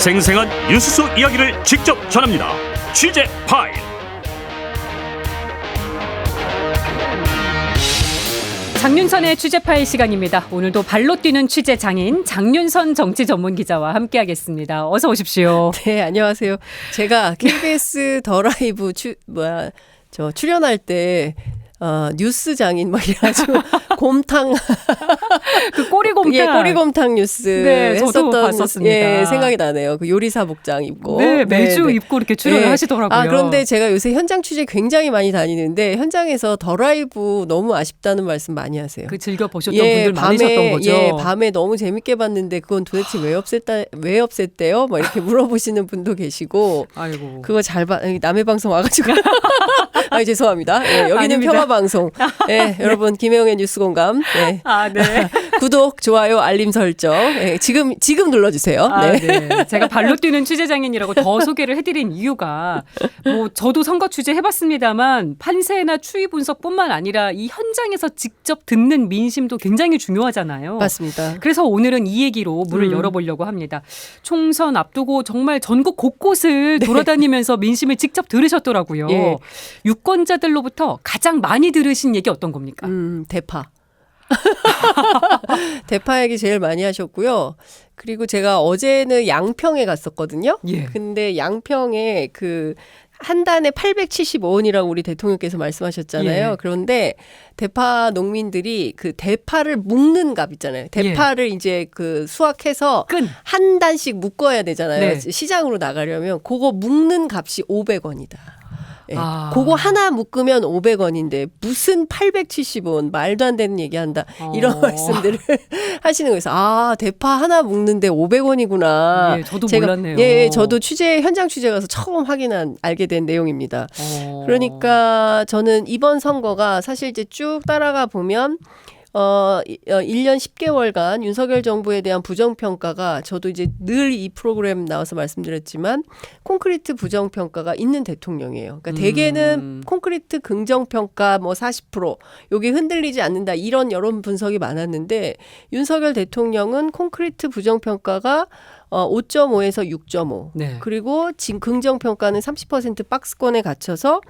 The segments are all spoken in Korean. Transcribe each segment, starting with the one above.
생생한 뉴스 속 이야기를 직접 전합니다. 취재 파일. 장윤선의 취재 파일 시간입니다. 오늘도 발로 뛰는 취재 장인 장윤선 정치 전문 기자와 함께하겠습니다. 어서 오십시오. 네, 안녕하세요. 제가 KBS 더 라이브 출연할 때 뉴스 장인 막 이래가지고 곰탕 그 꼬리곰탕, 예, 꼬리곰탕 뉴스 네, 저도 했었던 봤었습니다. 예, 생각이 나네요. 그 요리사 복장 입고 네, 매주 네. 입고 이렇게 출연을 네. 하시더라고요. 그런데 제가 요새 현장 취재 굉장히 많이 다니는데 현장에서 더 라이브 너무 아쉽다는 말씀 많이 하세요. 그 즐겨 보셨던 분들 많으셨던 거죠. 예, 밤에 너무 재밌게 봤는데 그건 도대체 왜 없앴대요? 뭐 이렇게 물어보시는 분도 계시고. 아이고. 그거 남의 방송 와가지고. 죄송합니다. 예, 여기는 아닙니다. 평화방송. 예, 여러분 김혜영의 뉴스공감. 예. 네. 구독, 좋아요, 알림 설정. 예, 지금 눌러주세요. 네. 네. 제가 발로 뛰는 취재장인이라고 더 소개를 해드린 이유가 뭐 저도 선거 취재 해봤습니다만 판세나 추이 분석뿐만 아니라 이 현장에서 직접 듣는 민심도 굉장히 중요하잖아요. 맞습니다. 그래서 오늘은 이 얘기로 문을 열어보려고 합니다. 총선 앞두고 정말 전국 곳곳을 돌아다니면서 민심을 직접 들으셨더라고요. 예. 유권자들로부터 가장 많이 들으신 얘기 어떤 겁니까? 대파. 대파 얘기 제일 많이 하셨고요. 그리고 제가 어제는 양평에 갔었거든요. 예. 근데 양평에 한 단에 875원이라고 우리 대통령께서 말씀하셨잖아요. 예. 그런데 대파 농민들이 그 대파를 묶는 값 있잖아요. 대파를 이제 수확해서 끈. 한 단씩 묶어야 되잖아요. 네. 시장으로 나가려면 그거 묶는 값이 500원이다. 예. 그거 하나 묶으면 500원인데 무슨 870원 말도 안 되는 얘기한다. 이런 말씀들을 하시는 거에서 대파 하나 묶는데 500원이구나. 예, 저도 몰랐네요. 예, 저도 현장 취재 가서 처음 알게 된 내용입니다. 그러니까 저는 이번 선거가 사실 이제 쭉 따라가 보면 1년 10개월간 윤석열 정부에 대한 부정평가가 저도 이제 늘 이 프로그램 나와서 말씀드렸지만 콘크리트 부정평가가 있는 대통령이에요. 그러니까 대개는 콘크리트 긍정평가 40% 요게 흔들리지 않는다 이런 여론 분석이 많았는데 윤석열 대통령은 콘크리트 부정평가가 5.5에서 6.5 네. 그리고 지금 긍정평가는 30% 박스권에 갇혀서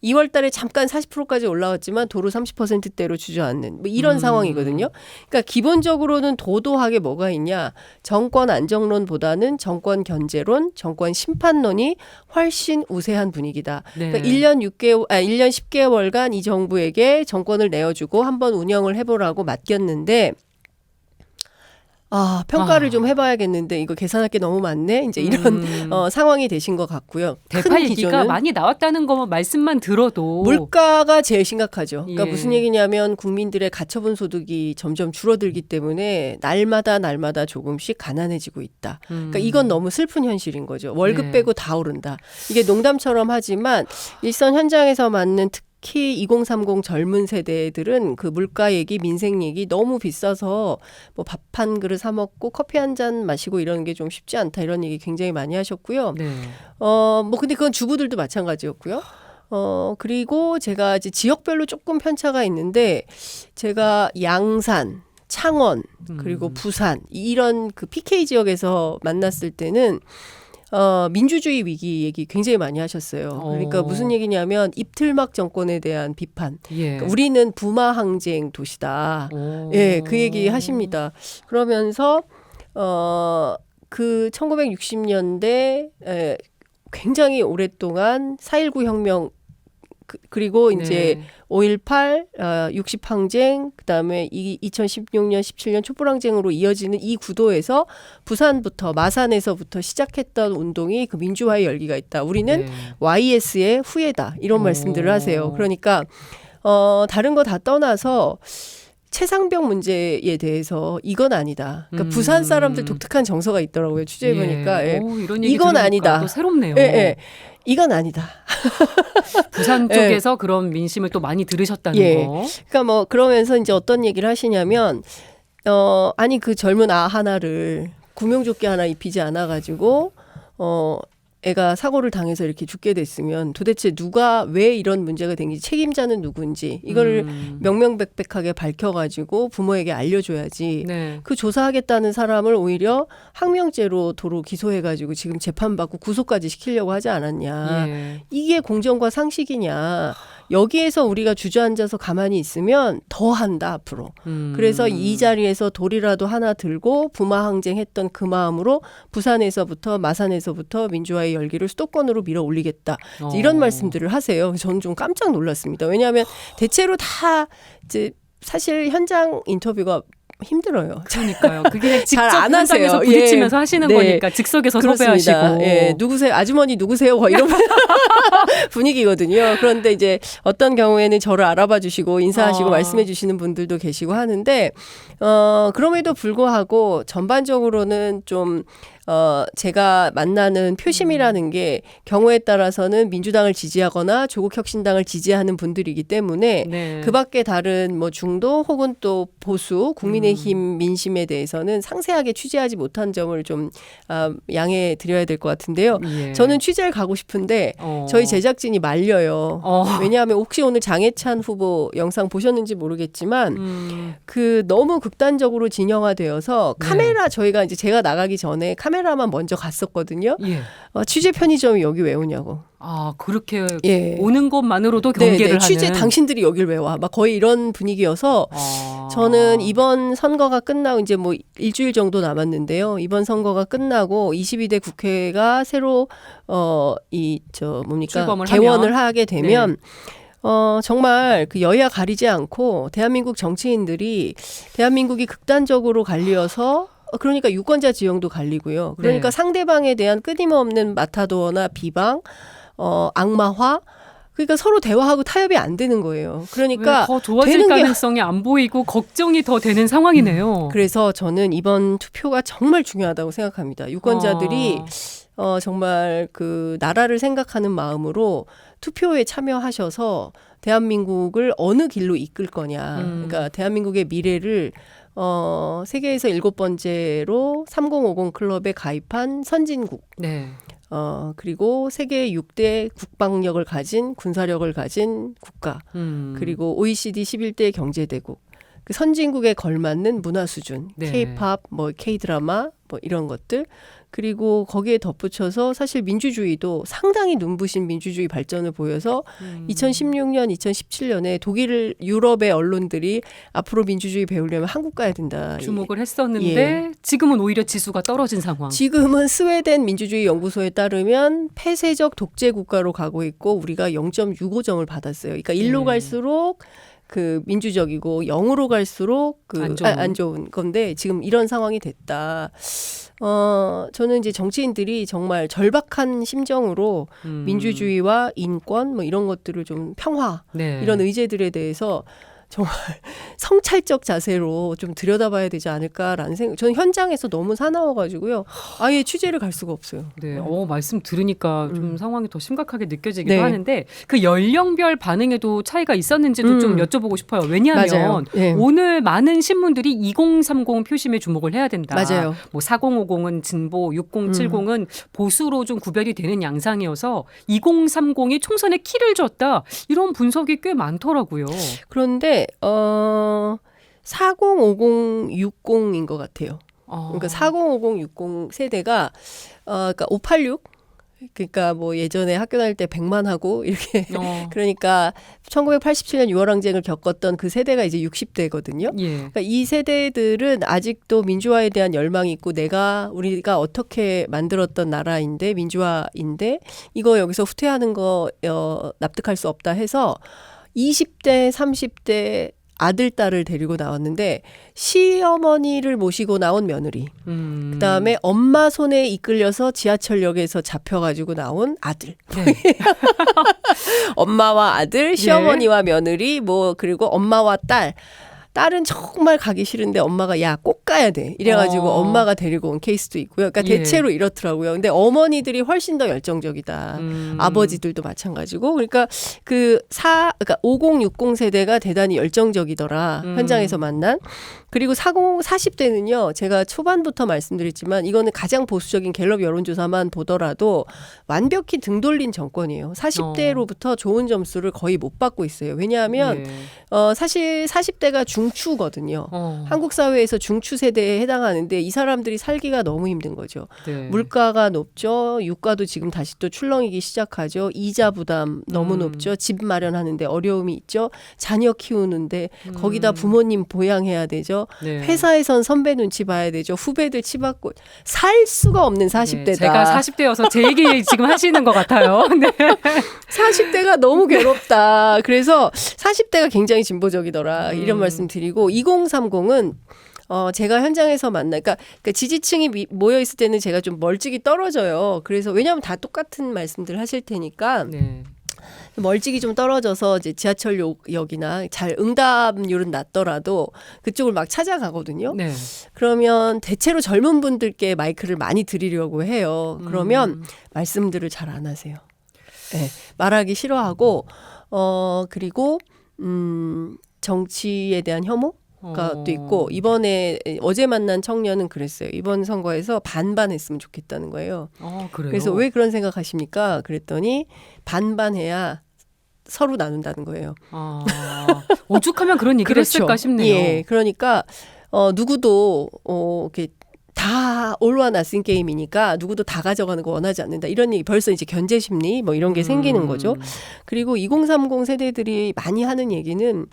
2월 달에 잠깐 40%까지 올라왔지만 도로 30%대로 주저앉는 이런 상황이거든요. 그러니까 기본적으로는 도도하게 뭐가 있냐. 정권 안정론보다는 정권 견제론, 정권 심판론이 훨씬 우세한 분위기다. 네. 그러니까 1년 10개월간 이 정부에게 정권을 내어주고 한번 운영을 해보라고 맡겼는데 평가를 좀 해봐야겠는데 이거 계산할 게 너무 많네. 이제 이런 상황이 되신 것 같고요. 대파 얘기가 많이 나왔다는 거 말씀만 들어도 물가가 제일 심각하죠. 그러니까 예. 무슨 얘기냐면 국민들의 가처분 소득이 점점 줄어들기 때문에 날마다 조금씩 가난해지고 있다. 그러니까 이건 너무 슬픈 현실인 거죠. 월급 네. 빼고 다 오른다. 이게 농담처럼 하지만 일선 현장에서 맞는 특히 2030 젊은 세대들은 그 물가 얘기, 민생 얘기 너무 비싸서 밥 한 그릇 사 먹고 커피 한 잔 마시고 이러는 게 좀 쉽지 않다 이런 얘기 굉장히 많이 하셨고요. 네. 근데 그건 주부들도 마찬가지였고요. 그리고 제가 이제 지역별로 조금 편차가 있는데 제가 양산, 창원, 그리고 부산 이런 PK 지역에서 만났을 때는 민주주의 위기 얘기 굉장히 많이 하셨어요. 그러니까 무슨 얘기냐면 입틀막 정권에 대한 비판. 예. 그러니까 우리는 부마 항쟁 도시다. 예, 그 얘기 하십니다. 그러면서 그 1960년대 굉장히 오랫동안 4.19 혁명 그리고 이제 5.18, 60항쟁, 그다음에 2016년, 17년 촛불항쟁으로 이어지는 이 구도에서 부산부터 마산에서부터 시작했던 운동이 그 민주화의 열기가 있다. 우리는 YS의 후예다. 이런 말씀들을 하세요. 그러니까 다른 거 다 떠나서 최상병 문제에 대해서 이건 아니다. 그러니까 부산 사람들 독특한 정서가 있더라고요. 취재해보니까. 예. 이런 얘기 이건 아니다. 또 새롭네요. 예. 이건 아니다. 부산 쪽에서 그런 민심을 또 많이 들으셨다는 거. 그러니까 그러면서 이제 어떤 얘기를 하시냐면 아니 그 젊은 하나를 구명조끼 하나 입히지 않아가지고 애가 사고를 당해서 이렇게 죽게 됐으면 도대체 누가 왜 이런 문제가 된지 책임자는 누군지 이걸 명명백백하게 밝혀가지고 부모에게 알려줘야지. 네. 그 조사하겠다는 사람을 오히려 항명죄로 도로 기소해가지고 지금 재판받고 구속까지 시키려고 하지 않았냐. 예. 이게 공정과 상식이냐. 여기에서 우리가 주저앉아서 가만히 있으면 더 한다 앞으로. 그래서 이 자리에서 돌이라도 하나 들고 부마항쟁했던 그 마음으로 부산에서부터 마산에서부터 민주화의 열기를 수도권으로 밀어 올리겠다. 이런 말씀들을 하세요. 저는 좀 깜짝 놀랐습니다. 왜냐하면 대체로 다 이제 사실 현장 인터뷰가 힘들어요. 그러니까요. 그게 직접 안 하세요. 현장에서 부딪히면서 예. 하시는 네. 거니까 즉석에서 그렇습니다. 섭외하시고. 예, 누구세요? 아주머니 누구세요? 뭐 이런 분위기거든요. 그런데 이제 어떤 경우에는 저를 알아봐 주시고 인사하시고 말씀해 주시는 분들도 계시고 하는데 그럼에도 불구하고 전반적으로는 좀 제가 만나는 표심이라는 게 경우에 따라서는 민주당을 지지하거나 조국혁신당을 지지하는 분들이기 때문에 네. 그 밖에 다른 뭐 중도 혹은 또 보수 국민의힘 민심에 대해서는 상세하게 취재하지 못한 점을 좀 양해해 드려야 될 것 같은데요. 예. 저는 취재를 가고 싶은데 저희 제작진이 말려요. 왜냐하면 혹시 오늘 장해찬 후보 영상 보셨는지 모르겠지만 그 너무 극단적으로 진영화되어서 카메라 저희가 이제 제가 나가기 전에 카메라만 먼저 갔었거든요. 예. 취재 편의점이 여기 왜 오냐고. 아, 그렇게 예. 오는 것만으로도 네, 경계를 하는. 취재 당신들이 여길 왜 와? 막 거의 이런 분위기여서 저는 이번 선거가 끝나고 이제 뭐 일주일 정도 남았는데요. 이번 선거가 끝나고 22대 국회가 새로 출범을 개원을 하면. 하게 되면 정말 그 여야 가리지 않고 대한민국 정치인들이 대한민국이 극단적으로 갈리어서 그러니까 유권자 지형도 갈리고요. 그러니까 네. 상대방에 대한 끊임없는 마타도어나 비방, 악마화. 그러니까 서로 대화하고 타협이 안 되는 거예요. 그러니까 더 좋아질 되는 게 가능성이 안 보이고 걱정이 더 되는 상황이네요. 그래서 저는 이번 투표가 정말 중요하다고 생각합니다. 유권자들이 정말 그 나라를 생각하는 마음으로 투표에 참여하셔서 대한민국을 어느 길로 이끌 거냐. 그러니까 대한민국의 미래를 세계에서 7번째로 3050 클럽에 가입한 선진국. 네. 그리고 세계 6대 국방력을 가진 군사력을 가진 국가. 그리고 OECD 11대 경제대국. 그 선진국에 걸맞는 문화 수준. 네. K-팝, 뭐 K-드라마, 뭐 이런 것들. 그리고 거기에 덧붙여서 사실 민주주의도 상당히 눈부신 민주주의 발전을 보여서 2016년, 2017년에 독일, 유럽의 언론들이 앞으로 민주주의 배우려면 한국 가야 된다. 주목을 했었는데 예. 지금은 오히려 지수가 떨어진 상황. 지금은 스웨덴 민주주의 연구소에 따르면 폐쇄적 독재 국가로 가고 있고 우리가 0.65점을 받았어요. 그러니까 1로 갈수록 그 민주적이고 0으로 갈수록 안 좋은 건데 지금 이런 상황이 됐다. 저는 이제 정치인들이 정말 절박한 심정으로 민주주의와 인권 뭐 이런 것들을 좀 평화 네. 이런 의제들에 대해서 정말 성찰적 자세로 좀 들여다봐야 되지 않을까라는 생각. 저는 현장에서 너무 사나워가지고요. 아예 취재를 갈 수가 없어요. 네, 말씀 들으니까 좀 상황이 더 심각하게 느껴지기도 네. 하는데 그 연령별 반응에도 차이가 있었는지도 좀 여쭤보고 싶어요. 왜냐하면 맞아요. 네. 오늘 많은 신문들이 2030 표심에 주목을 해야 된다. 맞아요. 뭐 4050은 진보, 6070은 보수로 좀 구별이 되는 양상이어서 2030이 총선에 키를 줬다. 이런 분석이 꽤 많더라고요. 그런데 4050, 60인 것 같아요. 그러니까 4050, 60 세대가 그러니까 586 그러니까 뭐 예전에 학교 다닐 때 100만 하고 이렇게 그러니까 1987년 6월 항쟁을 겪었던 그 세대가 이제 60대거든요. 예. 그러니까 이 세대들은 아직도 민주화에 대한 열망이 있고 우리가 어떻게 만들었던 나라인데 민주화인데 이거 여기서 후퇴하는 거 납득할 수 없다 해서 20대, 30대 아들, 딸을 데리고 나왔는데 시어머니를 모시고 나온 며느리 그다음에 엄마 손에 이끌려서 지하철역에서 잡혀가지고 나온 아들 네. 엄마와 아들, 시어머니와 며느리 뭐 그리고 엄마와 딸 딸은 정말 가기 싫은데 엄마가 야, 꼭 가야 돼. 이래가지고 엄마가 데리고 온 케이스도 있고요. 그러니까 예. 대체로 이렇더라고요. 근데 어머니들이 훨씬 더 열정적이다. 아버지들도 마찬가지고. 그러니까 그러니까 5060 세대가 대단히 열정적이더라. 현장에서 만난. 그리고 40대는요. 제가 초반부터 말씀드렸지만 이거는 가장 보수적인 갤럽 여론조사만 보더라도 완벽히 등 돌린 정권이에요. 40대로부터 좋은 점수를 거의 못 받고 있어요. 왜냐하면 사실 40대가 중추거든요. 한국 사회에서 중추 세대에 해당하는데 이 사람들이 살기가 너무 힘든 거죠. 네. 물가가 높죠. 유가도 지금 다시 또 출렁이기 시작하죠. 이자 부담 너무 높죠. 집 마련하는데 어려움이 있죠. 자녀 키우는데 거기다 부모님 보양해야 되죠. 네. 회사에선 선배 눈치 봐야 되죠. 후배들 치받고 살 수가 없는 40대다. 네, 제가 40대여서 제 얘기 지금 하시는 것 같아요. 네. 40대가 너무 괴롭다. 그래서 40대가 굉장히 진보적이더라. 이런 말씀 드리고 2030은 제가 현장에서 그러니까 지지층이 모여 있을 때는 제가 좀 멀찍이 떨어져요. 그래서 왜냐하면 다 똑같은 말씀들 하실 테니까 네. 멀찍이 좀 떨어져서 이제 지하철역이나 잘 응답률은 낮더라도 그쪽을 막 찾아가거든요. 네. 그러면 대체로 젊은 분들께 마이크를 많이 드리려고 해요. 그러면 말씀들을 잘 안 하세요. 네, 말하기 싫어하고 그리고 정치에 대한 혐오가 또 있고 이번에 어제 만난 청년은 그랬어요. 이번 선거에서 반반 했으면 좋겠다는 거예요. 그래요? 그래서 왜 그런 생각하십니까? 그랬더니 반반해야 서로 나눈다는 거예요. 오죽하면 그런 얘기를 그렇죠. 했을까 싶네요. 예, 그러니까 누구도 이렇게 다 all or nothing 게임이니까 누구도 다 가져가는 거 원하지 않는다. 이런 얘기 벌써 이제 견제 심리 뭐 이런 게 생기는 거죠. 그리고 2030 세대들이 많이 하는 얘기는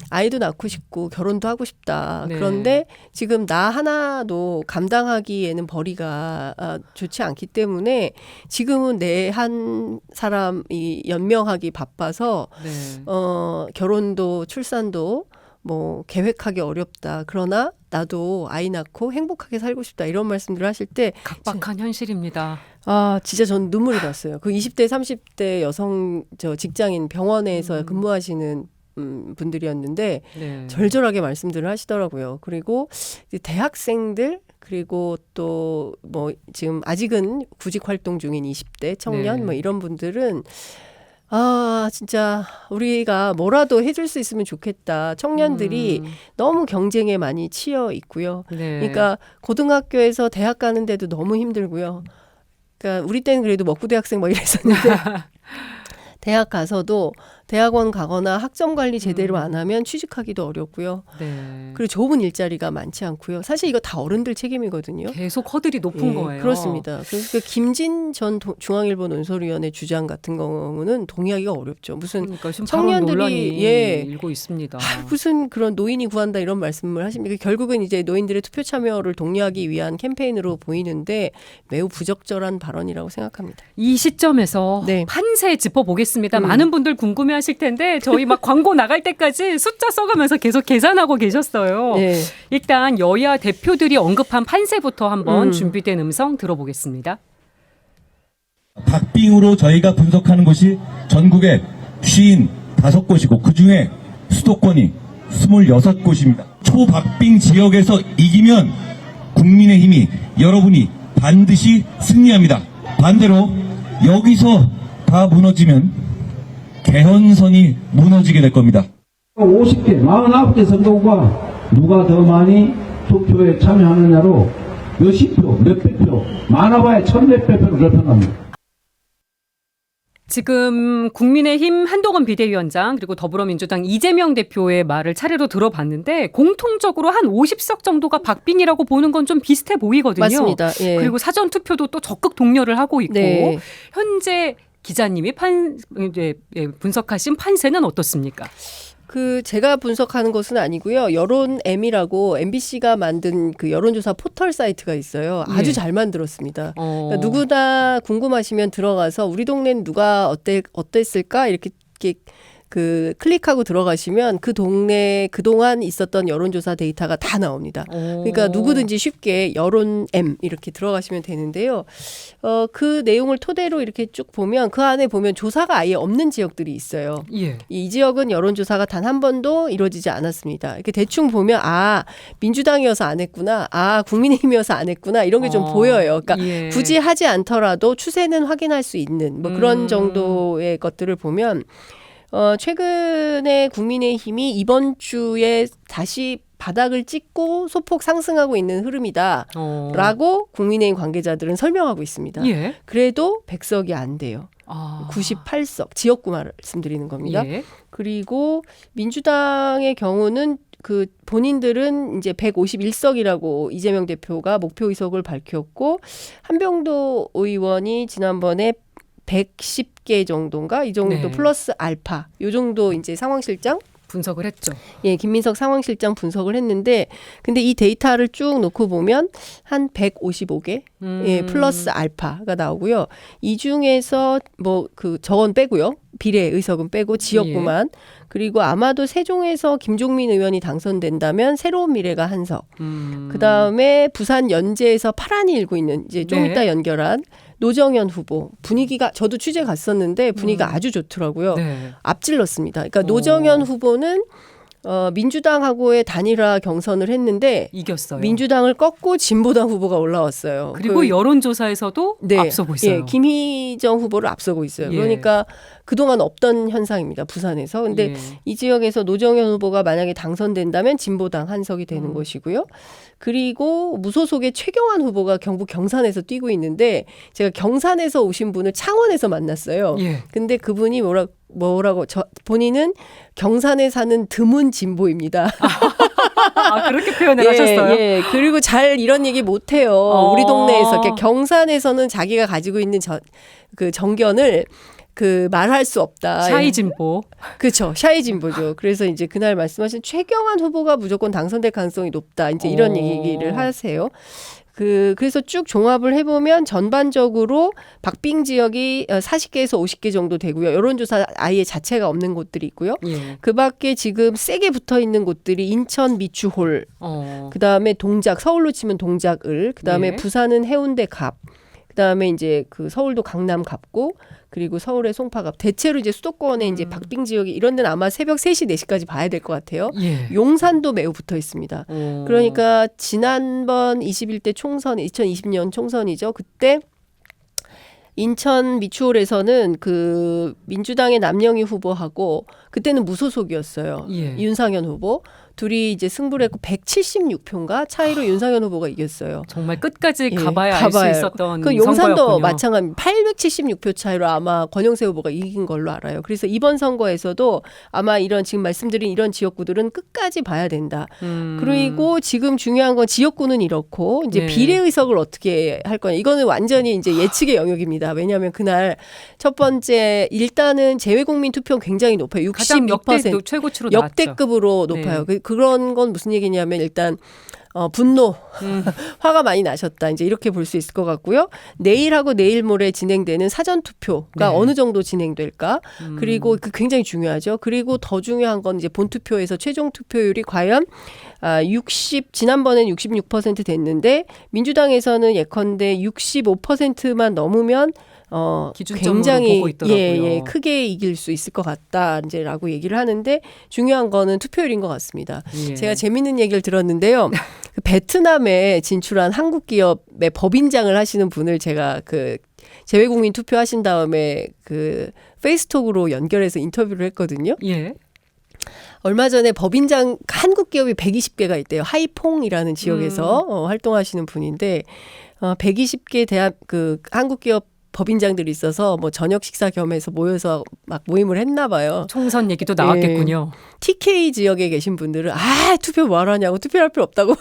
아이도 낳고 싶고 결혼도 하고 싶다. 네. 그런데 지금 나 하나도 감당하기에는 벌이가 좋지 않기 때문에 지금은 내 한 사람이 연명하기 바빠서 네. 결혼도 출산도 뭐 계획하기 어렵다. 그러나 나도 아이 낳고 행복하게 살고 싶다. 이런 말씀들을 하실 때 각박한 현실입니다. 진짜 전 눈물이 났어요. 그 20대 30대 여성 직장인 병원에서 근무하시는 분들이었는데 네. 절절하게 말씀들을 하시더라고요. 그리고 이제 대학생들 그리고 또 뭐 지금 아직은 구직 활동 중인 20대 청년 네. 뭐 이런 분들은 진짜 우리가 뭐라도 해줄 수 있으면 좋겠다. 청년들이 너무 경쟁에 많이 치여 있고요. 네. 그러니까 고등학교에서 대학 가는데도 너무 힘들고요. 그러니까 우리 때는 그래도 먹고 대학생 뭐 이랬었는데 대학 가서도 대학원 가거나 학점 관리 제대로 안 하면 취직하기도 어렵고요. 네. 그리고 좁은 일자리가 많지 않고요. 사실 이거 다 어른들 책임이거든요. 계속 허들이 높은 거예요. 그렇습니다. 그래서 김진 전 중앙일보 논설위원회 주장 같은 경우는 동의하기가 어렵죠. 무슨 그러니까 지금 청년들이, 논란이 예. 일고 있습니다. 무슨 그런 노인이 구한다 이런 말씀을 하십니까? 결국은 이제 노인들의 투표 참여를 독려하기 위한 캠페인으로 보이는데 매우 부적절한 발언이라고 생각합니다. 이 시점에서 네. 판세 짚어보겠습니다. 많은 분들 궁금해하실 텐데 저희 막 광고 나갈 때까지 숫자 써가면서 계속 계산하고 계셨어요. 네. 일단 여야 대표들이 언급한 판세부터 한번 준비된 음성 들어보겠습니다. 박빙으로 저희가 분석하는 곳이 전국에 55곳이고 그중에 수도권이 26곳입니다. 초박빙 지역에서 이기면 국민의힘이 여러분이 반드시 승리합니다. 반대로 여기서 다 무너지면 개헌선이 무너지게 될 겁니다. 50개, 49개 선거구가 누가 더 많이 투표에 참여하느냐로 몇십 표, 몇백 표, 많아봐야 천몇백 표를 결정합니다. 지금 국민의힘 한동훈 비대위원장 그리고 더불어민주당 이재명 대표의 말을 차례로 들어봤는데 공통적으로 한 50석 정도가 박빙이라고 보는 건 좀 비슷해 보이거든요. 맞습니다. 예. 그리고 사전 투표도 또 적극 독려를 하고 있고 네. 현재 기자님이 분석하신 판세는 어떻습니까? 제가 분석하는 것은 아니고요. 여론M이라고 MBC가 만든 그 여론조사 포털 사이트가 있어요. 아주 예. 잘 만들었습니다. 그러니까 누구나 궁금하시면 들어가서 우리 동네는 누가 어땠을까 이렇게 그 클릭하고 들어가시면 그 동네 그동안 있었던 여론조사 데이터가 다 나옵니다. 그러니까 누구든지 쉽게 여론 M 이렇게 들어가시면 되는데요. 그 내용을 토대로 이렇게 쭉 보면 그 안에 보면 조사가 아예 없는 지역들이 있어요. 예. 이 지역은 여론조사가 단 한 번도 이루어지지 않았습니다. 이렇게 대충 보면 민주당이어서 안 했구나. 국민의힘이어서 안 했구나. 이런 게 좀 보여요. 그러니까 예. 굳이 하지 않더라도 추세는 확인할 수 있는 뭐 그런 정도의 것들을 보면 최근에 국민의힘이 이번 주에 다시 바닥을 찍고 소폭 상승하고 있는 흐름이다라고 국민의힘 관계자들은 설명하고 있습니다. 예. 그래도 100석이 안 돼요. 98석 지역구 말씀드리는 겁니다. 예. 그리고 민주당의 경우는 그 본인들은 이제 151석이라고 이재명 대표가 목표 의석을 밝혔고 한병도 의원이 지난번에 110개 정도인가 이 정도 네. 플러스 알파 요 정도 이제 상황실장 분석을 했죠. 예, 김민석 상황실장 분석을 했는데 근데 이 데이터를 쭉 놓고 보면 한 155개 예, 플러스 알파가 나오고요. 이 중에서 뭐 그 저건 빼고요. 비례 의석은 빼고 지역구만. 그리고 아마도 세종에서 김종민 의원이 당선된다면 새로운 미래가 한 석. 그다음에 부산 연제에서 파란이 일고 있는 이제 좀 네. 이따 연결한 노정현 후보. 분위기가 저도 취재 갔었는데 분위기가 아주 좋더라고요. 네. 앞질렀습니다. 그러니까 노정현 후보는 민주당하고의 단일화 경선을 했는데 이겼어요. 민주당을 꺾고 진보당 후보가 올라왔어요. 그리고 여론조사에서도 앞서고 있어요. 예, 김희정 후보를 앞서고 있어요. 예. 그러니까 그동안 없던 현상입니다. 부산에서. 근데 예. 이 지역에서 노정현 후보가 만약에 당선된다면 진보당 한석이 되는 것이고요. 그리고 무소속의 최경환 후보가 경북 경산에서 뛰고 있는데 제가 경산에서 오신 분을 창원에서 만났어요. 예. 근데 그분이 뭐라고 본인은 경산에 사는 드문 진보입니다. 그렇게 표현을 하셨어요? 예. 그리고 잘 이런 얘기 못 해요. 우리 동네에서. 그러니까 경산에서는 자기가 가지고 있는 그 정견을 말할 수 없다. 샤이 진보. 그렇죠. 샤이 진보죠. 그래서 이제 그날 말씀하신 최경환 후보가 무조건 당선될 가능성이 높다. 이제 이런 얘기를 하세요. 그래서 쭉 종합을 해보면 전반적으로 박빙 지역이 40개에서 50개 정도 되고요. 여론조사 아예 자체가 없는 곳들이 있고요. 예. 그 밖에 지금 세게 붙어 있는 곳들이 인천 미추홀, 그다음에 동작, 서울로 치면 동작을, 그다음에 예. 부산은 해운대 갑, 그다음에 이제 그 서울도 강남 갑고, 그리고 서울의 송파갑. 대체로 이제 수도권에 이제 박빙 지역이 이런 데는 아마 새벽 3시, 4시까지 봐야 될 것 같아요. 예. 용산도 매우 붙어 있습니다. 그러니까 지난번 21대 총선, 2020년 총선이죠. 그때 인천 미추홀에서는 그 민주당의 남영희 후보하고 그때는 무소속이었어요. 예. 윤상현 후보. 둘이 이제 승부를 했고 176표인가 차이로 윤상현 후보가 이겼어요. 정말 끝까지 예, 가봐야 알 수 있었던 그 용산도 선거였군요. 마찬가지 876표 차이로 아마 권영세 후보가 이긴 걸로 알아요. 그래서 이번 선거에서도 아마 이런 지금 말씀드린 이런 지역구들은 끝까지 봐야 된다. 그리고 지금 중요한 건 지역구는 이렇고 이제 네. 비례 의석을 어떻게 할 거냐. 이거는 완전히 이제 예측의 영역입니다. 왜냐하면 그날 첫 번째 일단은 재외국민 투표는 굉장히 높아요. 가장 66% 최고치로 나왔죠. 역대급으로 높아요. 네. 그런 건 무슨 얘기냐면 일단 분노, 화가 많이 나셨다. 이제 이렇게 볼 수 있을 것 같고요. 내일하고 내일 모레 진행되는 사전 투표가 네. 어느 정도 진행될까? 그리고 굉장히 중요하죠. 그리고 더 중요한 건 이제 본 투표에서 최종 투표율이 과연 지난번엔 66% 됐는데 민주당에서는 예컨대 65%만 넘으면 기준점으로 굉장히 보고 있더라고요. 크게 이길 수 있을 것 같다 이제라고 얘기를 하는데 중요한 거는 투표율인 것 같습니다. 예. 제가 재밌는 얘기를 들었는데요. 그 베트남에 진출한 한국 기업의 법인장을 하시는 분을 제가 그 재외국민 투표하신 다음에 그 페이스톡으로 연결해서 인터뷰를 했거든요. 예. 얼마 전에 법인장 한국 기업이 120개가 있대요. 하이퐁이라는 지역에서 활동하시는 분인데 120개 한국 기업 법인장들이 있어서 뭐 저녁 식사 겸해서 모여서 막 모임을 했나 봐요. 총선 얘기도 나왔겠군요. TK 지역에 계신 분들은 투표 뭐하러 하냐고 투표할 필요 없다고.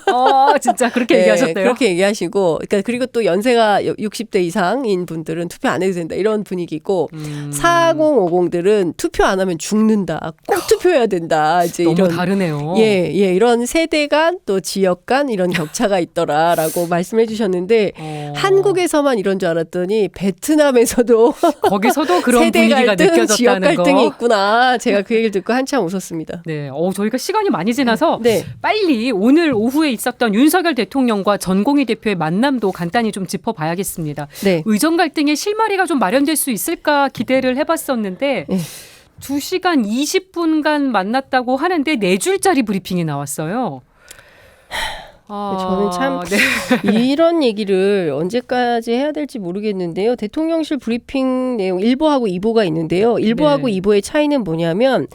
진짜 그렇게 네, 얘기하셨대요. 그렇게 얘기하시고, 그러니까 그리고 또 연세가 60대 이상인 분들은 투표 안 해도 된다 이런 분위기고, 4050들은 투표 안 하면 죽는다. 꼭 투표해야 된다. 이제 너무 이런 다르네요. 예, 이런 세대 간 또 지역 간 이런 격차가 있더라라고 말씀해 주셨는데 한국에서만 이런 줄 알았더니 베트남에서도 거기서도 그런 세대 분위기가 갈등, 지역 느껴졌다는 거. 갈등이 있구나. 제가 그 얘기를 듣고 한참 웃었습니다. 네, 저희가 시간이 많이 지나서 네. 빨리 오늘 오후에 있었던 윤석열 대통령과 전공희 대표의 만남도 간단히 좀 짚어봐야겠습니다. 네. 의정 갈등의 실마리가 좀 마련될 수 있을까 기대를 해봤었는데 네. 2시간 20분간 만났다고 하는데 4줄짜리 브리핑이 나왔어요. 저는 참 네. 이런 얘기를 언제까지 해야 될지 모르겠는데요. 대통령실 브리핑 내용 1보하고 2보가 있는데요. 1보하고 네. 2보의 차이는 뭐냐면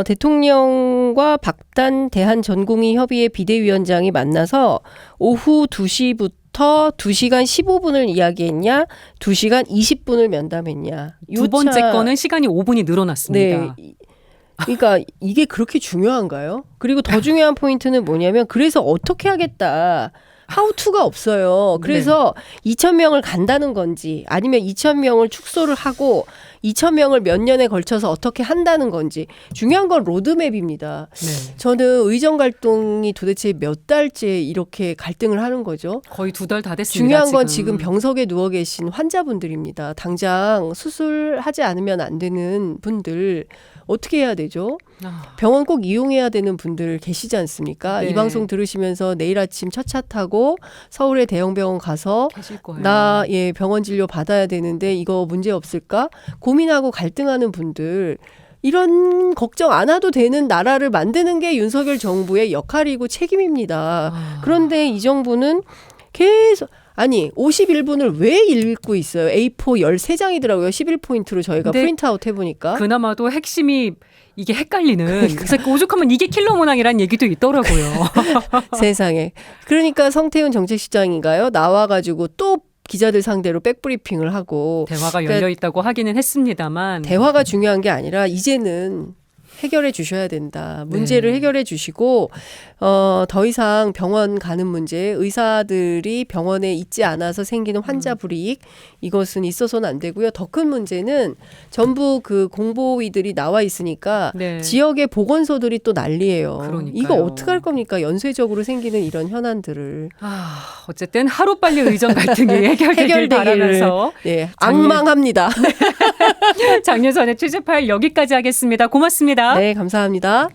대통령과 박단 대한전공의 협의회 비대위원장이 만나서 오후 2시부터 2시간 15분을 이야기했냐, 2시간 20분을 면담했냐. 두 번째 거는 시간이 5분이 늘어났습니다. 네. 그러니까 이게 그렇게 중요한가요? 그리고 더 중요한 포인트는 뭐냐면 그래서 어떻게 하겠다. 하우투가 없어요. 그래서 2,000명을 간다는 건지 아니면 2,000명을 축소를 하고 2,000명을 몇 년에 걸쳐서 어떻게 한다는 건지 중요한 건 로드맵입니다. 네. 저는 의정 갈등이 도대체 몇 달째 이렇게 갈등을 하는 거죠. 거의 2달 다 됐습니다. 중요한 건 지금 병석에 누워 계신 환자분들입니다. 당장 수술하지 않으면 안 되는 분들 어떻게 해야 되죠? 병원 꼭 이용해야 되는 분들 계시지 않습니까? 네. 이 방송 들으시면서 내일 아침 첫 차 타고 서울의 대형 병원 가서 계실 거예요. 나 병원 진료 받아야 되는데 이거 문제 없을까? 고민하고 갈등하는 분들 이런 걱정 안 해도 되는 나라를 만드는 게 윤석열 정부의 역할이고 책임입니다. 그런데 이 정부는 계속 51분을 왜 읽고 있어요? A4 13장이더라고요. 11포인트로 저희가 프린트아웃 해보니까. 그나마도 핵심이 이게 헷갈리는. 그래서 오죽하면 이게 킬러 문항이라는 얘기도 있더라고요. 세상에. 그러니까 성태훈 정책실장인가요? 나와가지고 또 기자들 상대로 백브리핑을 하고. 대화가 열려 있다고 하기는 했습니다만. 대화가 중요한 게 아니라 이제는 해결해 주셔야 된다. 문제를 해결해 주시고 더 이상 병원 가는 문제, 의사들이 병원에 있지 않아서 생기는 환자 불이익 이것은 있어서는 안 되고요. 더 큰 문제는 전부 그 공보위들이 나와 있으니까 네. 지역의 보건소들이 또 난리예요. 그러니까요. 이거 어떡할 겁니까? 연쇄적으로 생기는 이런 현안들을. 어쨌든 하루빨리 의정 갈등이 해결되길 바라면서 네, 악망합니다. 장윤선의 취재 파일 여기까지 하겠습니다. 고맙습니다. 네, 감사합니다.